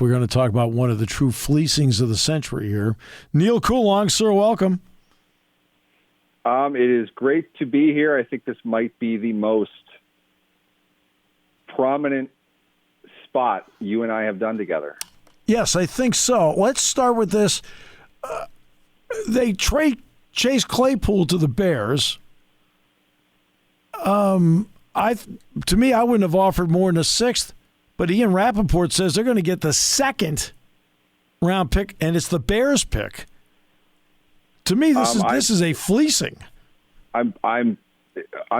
We're going to talk about one of the true fleecings of the century here. Neal Coolong, sir, welcome. It is great to be here. I think this might be the most prominent spot you and I have done together. Yes, I think so. Let's start with this. They trade Chase Claypool to the Bears. To me, I wouldn't have offered more than a sixth, but Ian Rappaport says they're going to get the second round pick, and it's the Bears pick. To me, this is a fleecing. I'm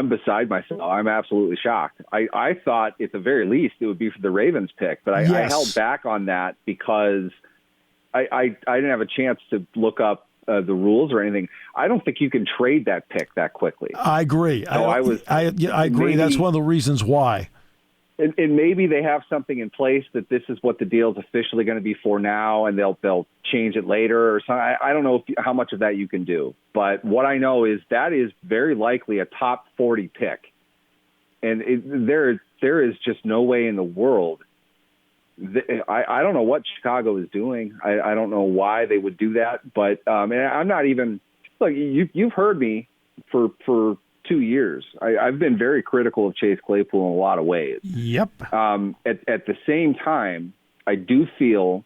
beside myself. I'm absolutely shocked. I thought at the very least it would be for the Ravens pick, but I held back on that because I didn't have a chance to look up the rules or anything. I don't think you can trade that pick that quickly. I agree. So I agree. Maybe, that's one of the reasons why. And maybe they have something in place that this is what the deal is officially going to be for now, and they'll change it later or something. I don't know how much of that you can do. But what I know is that is very likely a top 40 pick. And there is just no way in the world. I don't know what Chicago is doing. I don't know why they would do that. But and I'm not even – look, you've heard me for 2 years. I've been very critical of Chase Claypool in a lot of ways. Yep. At the same time, I do feel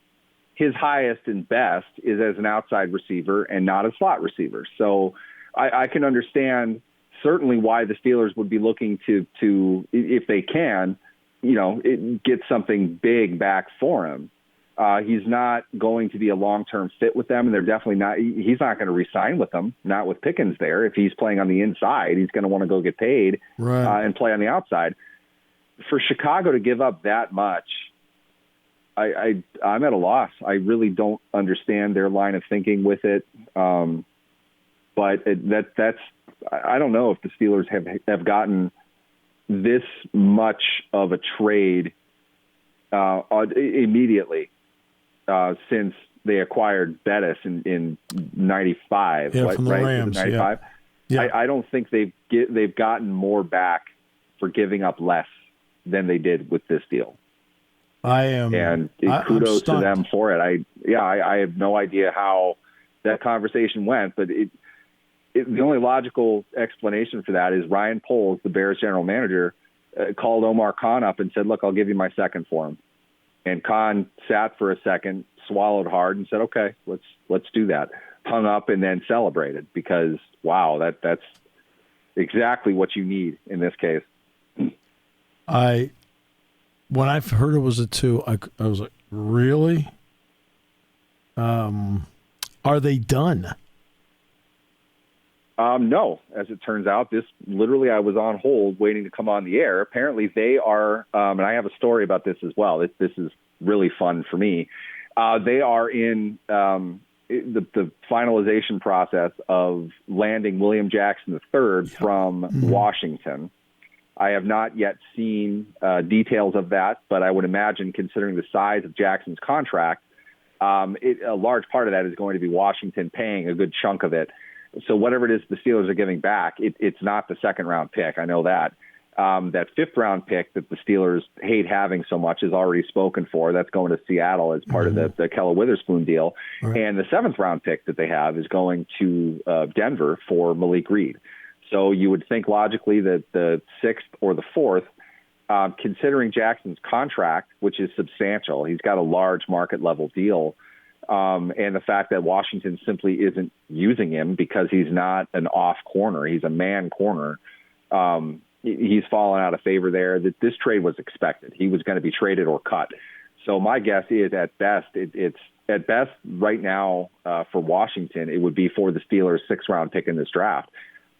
his highest and best is as an outside receiver and not a slot receiver. So I can understand certainly why the Steelers would be looking to if they can, get something big back for him. He's not going to be a long-term fit with them, and they're definitely not. He's not going to re-sign with them, not with Pickens there. If he's playing on the inside, he's going to want to go get paid and play on the outside. For Chicago to give up that much, I'm at a loss. I really don't understand their line of thinking with it. But that's I don't know if the Steelers have gotten this much of a trade immediately. Since they acquired Bettis in 95, from the Rams, 95. Yeah. I don't think they've gotten more back for giving up less than they did with this deal. And kudos to them for it. I have no idea how that conversation went, but the only logical explanation for that is Ryan Poles, the Bears general manager, called Omar Khan up and said, "Look, I'll give you my second for him." And Khan sat for a second, swallowed hard, and said, "Okay, let's do that." Hung up and then celebrated because, wow, that's exactly what you need in this case. When I heard it was a 2, I was like, really? Are they done? No, as it turns out, this literally I was on hold waiting to come on the air. Apparently they are, and I have a story about this as well. This is really fun for me. They are in the finalization process of landing William Jackson III from Washington. I have not yet seen details of that, but I would imagine, considering the size of Jackson's contract, a large part of that is going to be Washington paying a good chunk of it. So whatever it is the Steelers are giving back, it's not the second-round pick. I know that. That fifth-round pick that the Steelers hate having so much is already spoken for. That's going to Seattle as part of the Kella Witherspoon deal. Right. And the seventh-round pick that they have is going to Denver for Malik Reed. So you would think logically that the sixth or the fourth, considering Jackson's contract, which is substantial, he's got a large market-level deal, and the fact that Washington simply isn't using him because he's not an off corner, he's a man corner. He's fallen out of favor there. That this trade was expected. He was going to be traded or cut. So my guess is at best, it's at best right now for Washington, it would be for the Steelers' sixth-round pick in this draft.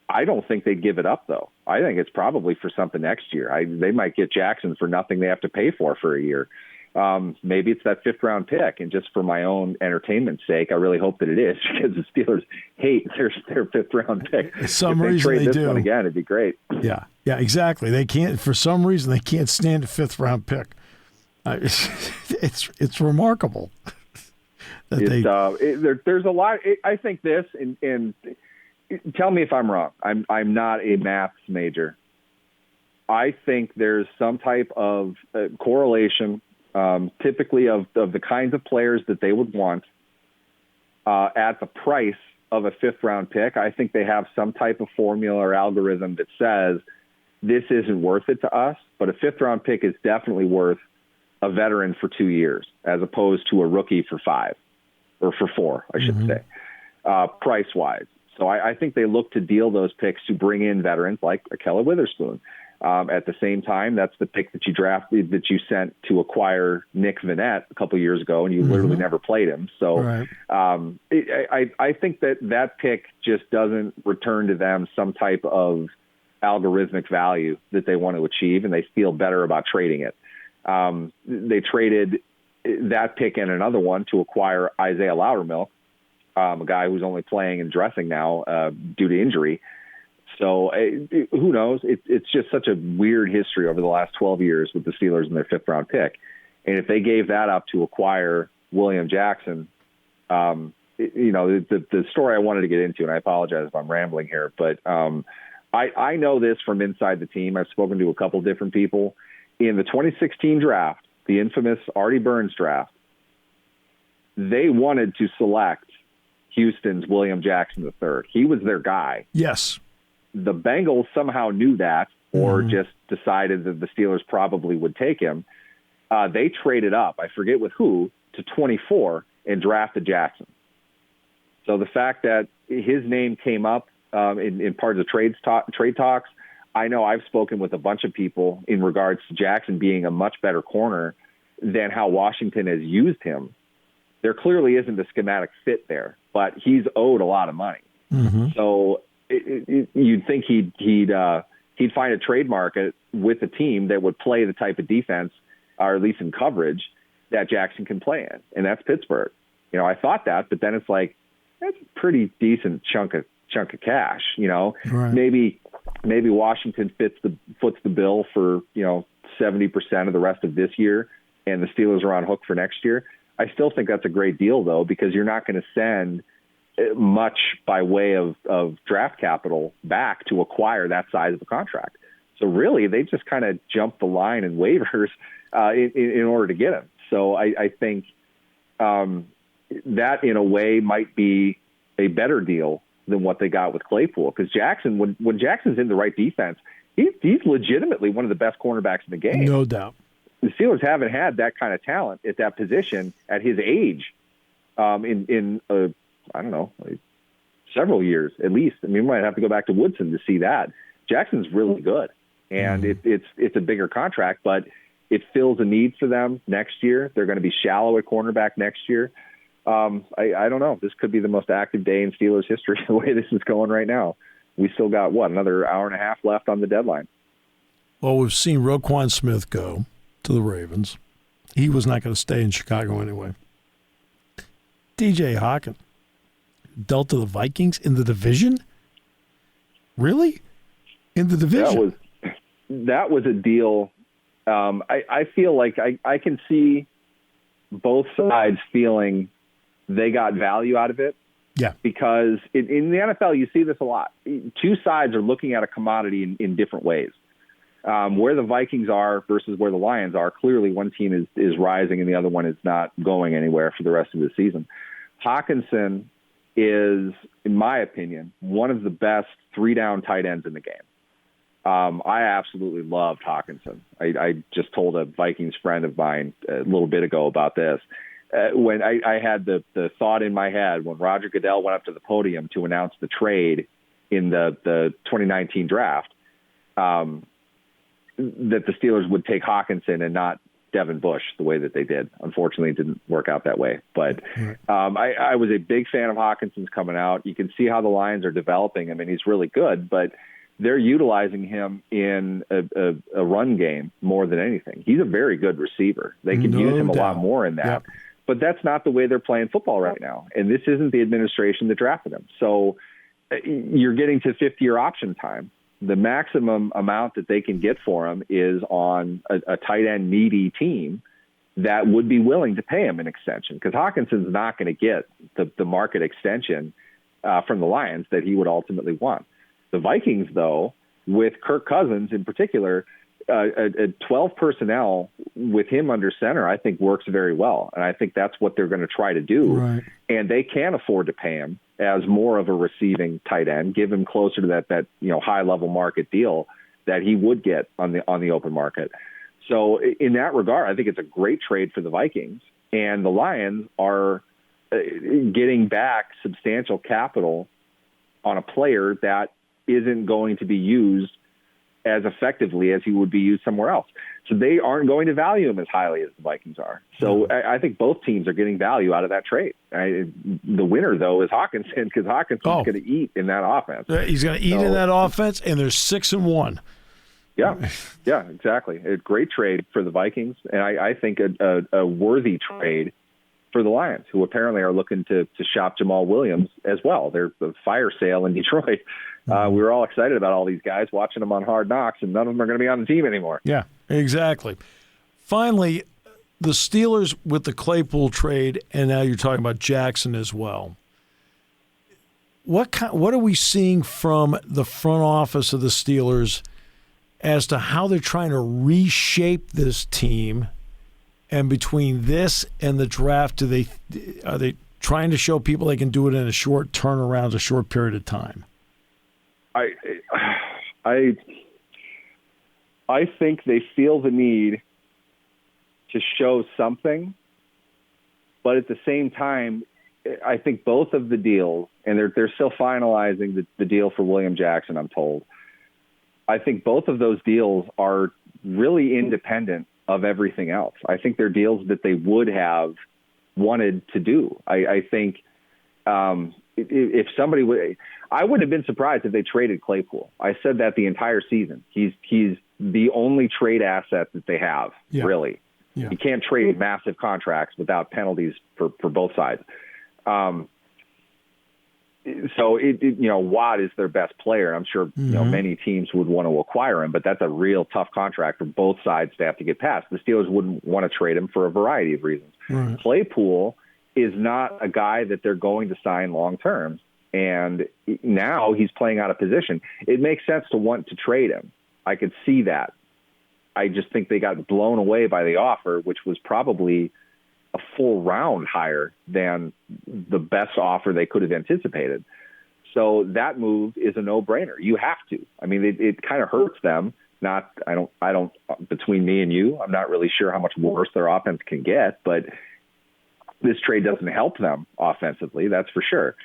I don't think they'd give it up, though. I think it's probably for something next year. They might get Jackson for nothing they have to pay for a year. Maybe it's that fifth-round pick, and just for my own entertainment's sake, I really hope that it is, because the Steelers hate their fifth-round pick. For some reason they do. One again, it'd be great. Yeah, exactly. They can't. For some reason, they can't stand a fifth-round pick. It's remarkable. There's a lot. I think this, and tell me if I'm wrong. I'm not a maths major. I think there's some type of correlation typically of the kinds of players that they would want at the price of a fifth-round pick. I think they have some type of formula or algorithm that says this isn't worth it to us, but a fifth-round pick is definitely worth a veteran for 2 years as opposed to a rookie for 5 or for 4, I should say, price-wise. So I think they look to deal those picks to bring in veterans like Ahkello Witherspoon. At the same time, that's the pick that you sent to acquire Nick Vannett a couple years ago, and you literally never played him. So right. I think that pick just doesn't return to them some type of algorithmic value that they want to achieve, and they feel better about trading it. They traded that pick and another one to acquire Isaiah Loudermilk, a guy who's only playing and dressing now due to injury. So who knows? It's just such a weird history over the last 12 years with the Steelers and their fifth-round pick. And if they gave that up to acquire William Jackson, the story I wanted to get into, and I apologize if I'm rambling here, but I know this from inside the team. I've spoken to a couple different people. In the 2016 draft, the infamous Artie Burns draft, they wanted to select Houston's William Jackson III. He was their guy. Yes. The Bengals somehow knew that or just decided that the Steelers probably would take him. They traded up, I forget with who, to 24 and drafted Jackson. So the fact that his name came up in part of the trade talks, I know I've spoken with a bunch of people in regards to Jackson being a much better corner than how Washington has used him. There clearly isn't a schematic fit there, but he's owed a lot of money. So you'd think he'd find a trade market with a team that would play the type of defense, or at least in coverage, that Jackson can play in, and that's Pittsburgh. I thought that, but then it's like that's a pretty decent chunk of cash. Right. Maybe Washington foots the bill for 70% of the rest of this year, and the Steelers are on hook for next year. I still think that's a great deal, though, because you're not going to send much by way of draft capital back to acquire that size of a contract. So really, they just kind of jumped the line in waivers in order to get him. So I think that, in a way, might be a better deal than what they got with Claypool. Because Jackson, when Jackson's in the right defense, he's legitimately one of the best cornerbacks in the game. No doubt. The Steelers haven't had that kind of talent at that position at his age I don't know, several years at least. I mean, we might have to go back to Woodson to see that. Jackson's really good, and it's a bigger contract, but it fills a need for them next year. They're going to be shallow at cornerback next year. I don't know. This could be the most active day in Steelers history the way this is going right now. We still got, another hour and a half left on the deadline. Well, we've seen Roquan Smith go to the Ravens. He was not going to stay in Chicago anyway. DJ Hawkins dealt to the Vikings in the division? Really? In the division? That was a deal. I feel like I can see both sides feeling they got value out of it. Yeah. Because in the NFL, you see this a lot. Two sides are looking at a commodity in different ways. Where the Vikings are versus where the Lions are, clearly one team is rising and the other one is not going anywhere for the rest of the season. Hawkinson is, in my opinion, one of the best three-down tight ends in the game. I absolutely loved Hawkinson. I just told a Vikings friend of mine a little bit ago about this. When I had the thought in my head when Roger Goodell went up to the podium to announce the trade in the 2019 draft, that the Steelers would take Hawkinson and not Devin Bush the way that they did. Unfortunately, it didn't work out that way. But I was a big fan of Hawkinson's coming out. You can see how the Lions are developing him, and he's really good, but they're utilizing him in a run game more than anything. He's a very good receiver. They can use him a lot more in that. Yep. But that's not the way they're playing football right now. And this isn't the administration that drafted him. So you're getting to 5th-year option time. The maximum amount that they can get for him is on a tight end needy team that would be willing to pay him an extension, because Hawkinson's not going to get the market extension from the Lions that he would ultimately want. The Vikings, though, with Kirk Cousins in particular, a 12 personnel with him under center, I think works very well. And I think that's what they're going to try to do. Right. And they can afford to pay him as more of a receiving tight end, give him closer to that high level market deal that he would get on the open market. So in that regard, I think it's a great trade for the Vikings, and the Lions are getting back substantial capital on a player that isn't going to be used as effectively as he would be used somewhere else. So they aren't going to value him as highly as the Vikings are. So I think both teams are getting value out of that trade. The winner, though, is Hawkinson, because Hawkinson's going to eat in that offense. He's going to eat in that offense, and they're 6-1. Yeah, exactly. A great trade for the Vikings, and I think a worthy trade for the Lions, who apparently are looking to shop Jamal Williams as well. They're the fire sale in Detroit. We were all excited about all these guys, watching them on Hard Knocks, and none of them are going to be on the team anymore. Yeah, exactly. Finally, the Steelers with the Claypool trade, and now you're talking about Jackson as well. What are we seeing from the front office of the Steelers as to how they're trying to reshape this team? And between this and the draft, are they trying to show people they can do it in a short turnaround, a short period of time? I think they feel the need to show something, but at the same time, I think both of the deals, and they're still finalizing the deal for William Jackson, I'm told. I think both of those deals are really independent of everything else. I think they're deals that they would have wanted to do. I think if somebody would, I wouldn't have been surprised if they traded Claypool. I said that the entire season. He's the only trade asset that they have, really. Yeah. You can't trade massive contracts without penalties for both sides. So Watt is their best player. I'm sure many teams would want to acquire him, but that's a real tough contract for both sides to have to get past. The Steelers wouldn't want to trade him for a variety of reasons. Right. Claypool is not a guy that they're going to sign long term, and now he's playing out of position. It makes sense to want to trade him. I could see that. I just think they got blown away by the offer, which was probably a full round higher than the best offer they could have anticipated. So that move is a no-brainer. You have to. I mean, it kind of hurts them. I don't, between me and you, I'm not really sure how much worse their offense can get, but this trade doesn't help them offensively. That's for sure.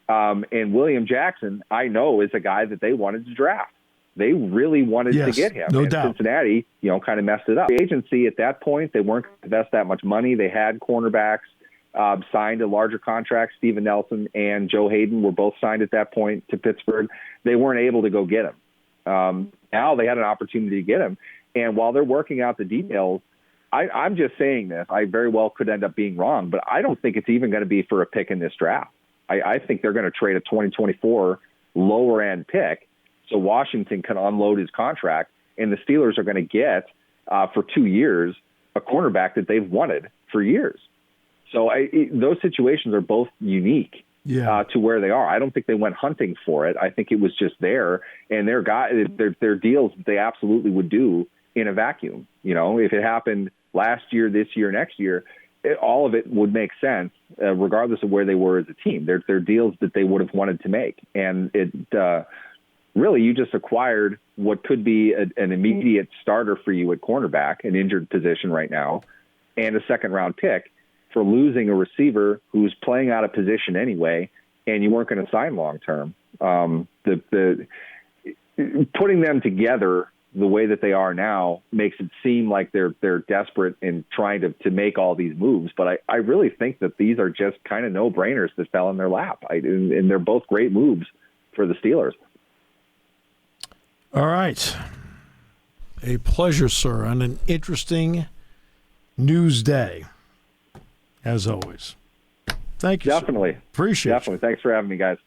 And William Jackson, I know, is a guy that they wanted to draft. They really wanted to get him. No and doubt. Cincinnati, kind of messed it up. The agency at that point, they weren't going to invest that much money. They had cornerbacks signed a larger contract. Steven Nelson and Joe Hayden were both signed at that point to Pittsburgh. They weren't able to go get him. Now they had an opportunity to get him. And while they're working out the details, I'm just saying this. I very well could end up being wrong, but I don't think it's even going to be for a pick in this draft. I think they're going to trade a 2024 lower-end pick so Washington can unload his contract, and the Steelers are going to get, for 2 years, a cornerback that they've wanted for years. So those situations are both unique to where they are. I don't think they went hunting for it. I think it was just there, and they're deals that they absolutely would do in a vacuum. If it happened last year, this year, next year, all of it would make sense, regardless of where they were as a team. They're deals that they would have wanted to make, and really, you just acquired what could be an immediate starter for you at cornerback, an injured position right now, and a second-round pick for losing a receiver who's playing out of position anyway, and you weren't going to sign long-term. Putting them together the way that they are now makes it seem like they're desperate in trying to make all these moves, but I really think that these are just kind of no-brainers that fell in their lap, and they're both great moves for the Steelers. All right. A pleasure, sir, on an interesting news day, as always. Thank you, Definitely. Sir. Appreciate it. Definitely. Thanks for having me, guys.